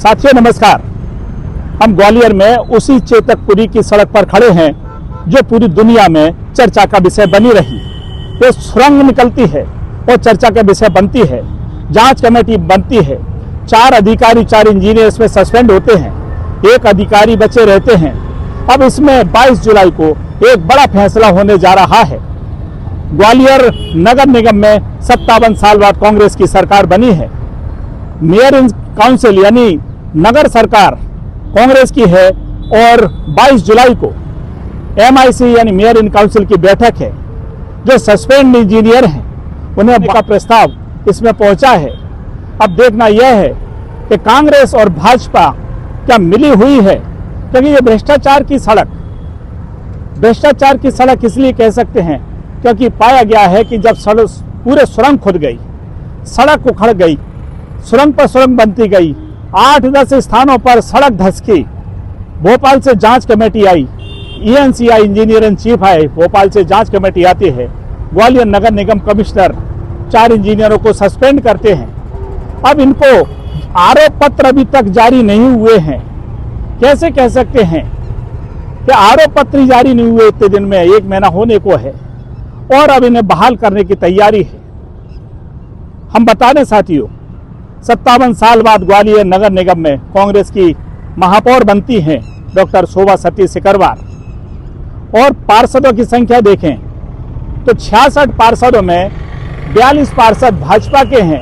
साथियों नमस्कार। हम ग्वालियर में उसी चेतकपुरी की सड़क पर खड़े हैं जो पूरी दुनिया में चर्चा का विषय बनी रही। ये सुरंग निकलती है और चर्चा का विषय बनती है, जांच कमेटी बनती है, 4 अधिकारी 4 इंजीनियर इसमें सस्पेंड होते हैं, 1 अधिकारी बचे रहते हैं। अब इसमें 22 जुलाई को एक बड़ा फैसला होने जा रहा है। ग्वालियर नगर निगम में 57 साल बाद कांग्रेस की सरकार बनी है। मेयर इन काउंसिल यानी नगर सरकार कांग्रेस की है और 22 जुलाई को MIC यानी मेयर इन काउंसिल की बैठक है। जो सस्पेंड इंजीनियर हैं उन्हें का प्रस्ताव इसमें पहुंचा है। अब देखना यह है कि कांग्रेस और भाजपा क्या मिली हुई है, क्योंकि ये भ्रष्टाचार की सड़क इसलिए कह सकते हैं क्योंकि पाया गया है कि जब पूरे सुरंग खुद गई, सड़क उखड़ गई, सुरंग पर सुरंग बनती गई, 8-10 स्थानों पर सड़क धसकी, भोपाल से जांच committee I, ENCI engineer in chief आए, भोपाल से जांच कमेटी आती है, ग्वालियर नगर निगम कमिश्नर 4 इंजीनियरों को सस्पेंड करते हैं। अब इनको आरोप पत्र अभी तक जारी नहीं हुए हैं। कैसे कह सकते हैं कि आरोप पत्र जारी नहीं हुए इतने दिन में, 1 महीना होने को है और अब इन्हें बहाल करने की तैयारी है। हम बता दें साथियों, 57 साल बाद ग्वालियर नगर निगम में कांग्रेस की महापौर बनती हैं डॉक्टर शोभा सती सिकरवार। और पार्षदों की संख्या देखें तो 66 पार्षदों में 42 पार्षद भाजपा के हैं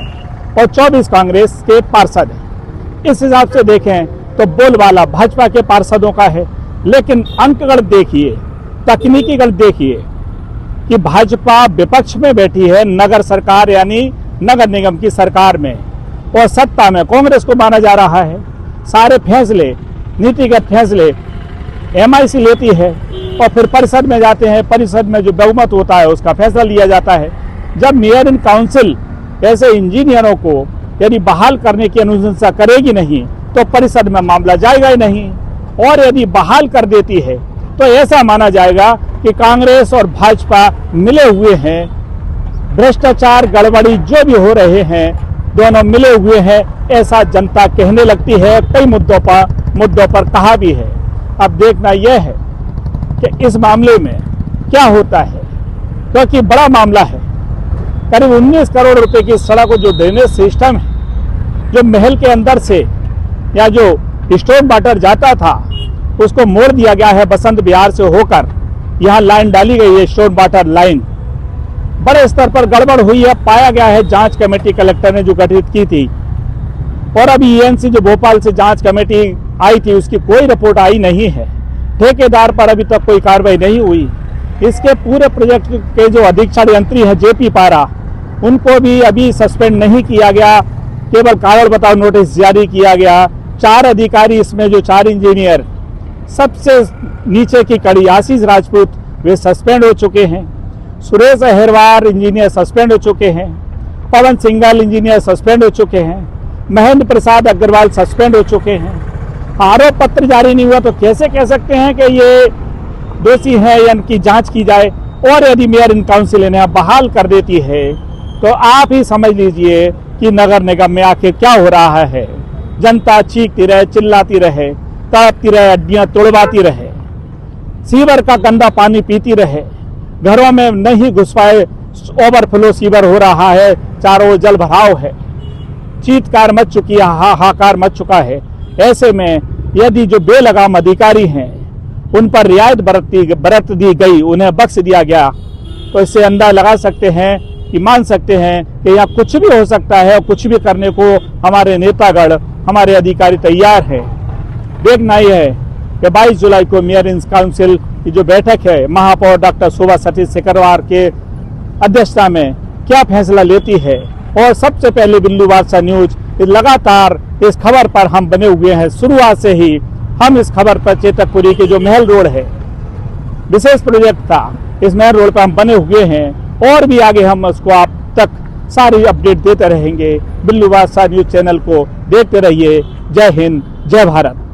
और 24 कांग्रेस के पार्षद हैं। इस हिसाब से देखें तो बोलबाला भाजपा के पार्षदों का है, लेकिन अंकगणित देखिए, तकनीकी गणित देखिए कि भाजपा विपक्ष में बैठी है नगर सरकार यानी नगर निगम की सरकार में, और सत्ता में कांग्रेस को माना जा रहा है। सारे फैसले, नीतिगत फैसले MIC लेती है और फिर परिषद में जाते हैं। परिषद में जो बहुमत होता है उसका फैसला लिया जाता है। जब मेयर इन काउंसिल ऐसे इंजीनियरों को यदि बहाल करने की अनुशंसा करेगी नहीं तो परिषद में मामला जाएगा ही नहीं, और यदि बहाल कर देती है तो ऐसा माना जाएगा कि कांग्रेस और भाजपा मिले हुए हैं। भ्रष्टाचार गड़बड़ी जो भी हो रहे हैं दोनों मिले हुए हैं, ऐसा जनता कहने लगती है। कई मुद्दों पर कहा भी है। अब देखना यह है कि इस मामले में क्या होता है, क्योंकि बड़ा मामला है। करीब 19 करोड़ रुपए की सड़क जो ड्रेनेज सिस्टम है, जो महल के अंदर से या जो स्टोन वाटर जाता था उसको मोड़ दिया गया है बसंत विहार से होकर, यहाँ लाइन डाली गई है स्टोन वाटर लाइन। बड़े स्तर पर गड़बड़ हुई है, पाया गया है। जांच कमेटी कलेक्टर ने जो गठित की थी और अभी ENC जो भोपाल से जांच कमेटी आई थी उसकी कोई रिपोर्ट आई नहीं है। ठेकेदार पर अभी तक कोई कार्रवाई नहीं हुई। इसके पूरे प्रोजेक्ट के जो अधीक्षण यंत्री है JP पारा, उनको भी अभी सस्पेंड नहीं किया गया, केवल कारण बताओ नोटिस जारी किया गया। 4 अधिकारी इसमें जो 4 इंजीनियर, सबसे नीचे की कड़ी आशीष राजपूत वे सस्पेंड हो चुके हैं। सुरेश अहिरवार इंजीनियर सस्पेंड हो चुके हैं। पवन सिंघल इंजीनियर सस्पेंड हो चुके हैं। महेंद्र प्रसाद अग्रवाल सस्पेंड हो चुके हैं। आरोप पत्र जारी नहीं हुआ तो कैसे कह सकते हैं कि ये दोषी है या इनकी जांच की जाए। और यदि मेयर इन काउंसिल इन्हें बहाल कर देती है तो आप ही समझ लीजिए कि नगर निगम में आखिर क्या हो रहा है। जनता चीखती रहे, चिल्लाती रहे, तड़पती रहे, हड्डियां तोड़वाती रहे, सीवर का गंदा पानी पीती रहे, घरों में नहीं घुस पाए, ओवरफ्लो सीवर हो रहा है, चारों जल भराव है, चीत्कार मच चुकी है, हाहाकार मच चुका है। ऐसे में यदि जो बेलगाम अधिकारी हैं उन पर रियायत बरत दी गई, उन्हें बख्श दिया गया, तो इससे अंदाजा लगा सकते हैं कि मान सकते हैं कि यहाँ कुछ भी हो सकता है और कुछ भी करने को हमारे नेतागण, हमारे अधिकारी तैयार हैं। देखना यह है कि 22 जुलाई को मेयर इन काउंसिल की जो बैठक है महापौर डॉक्टर शोभा सती सिकरवार के अध्यक्षता में क्या फैसला लेती है। और सबसे पहले बिल्लू बादशाह न्यूज लगातार इस खबर पर हम बने हुए हैं। शुरुआत से ही हम इस खबर पर चेतकपुरी के जो महल रोड है, विशेष प्रोजेक्ट था, इस महल रोड पर हम बने हुए हैं और भी आगे हम उसको आप तक सारी अपडेट देते रहेंगे। बिल्लू बादशाह न्यूज चैनल को देखते रहिए। जय हिंद, जय भारत।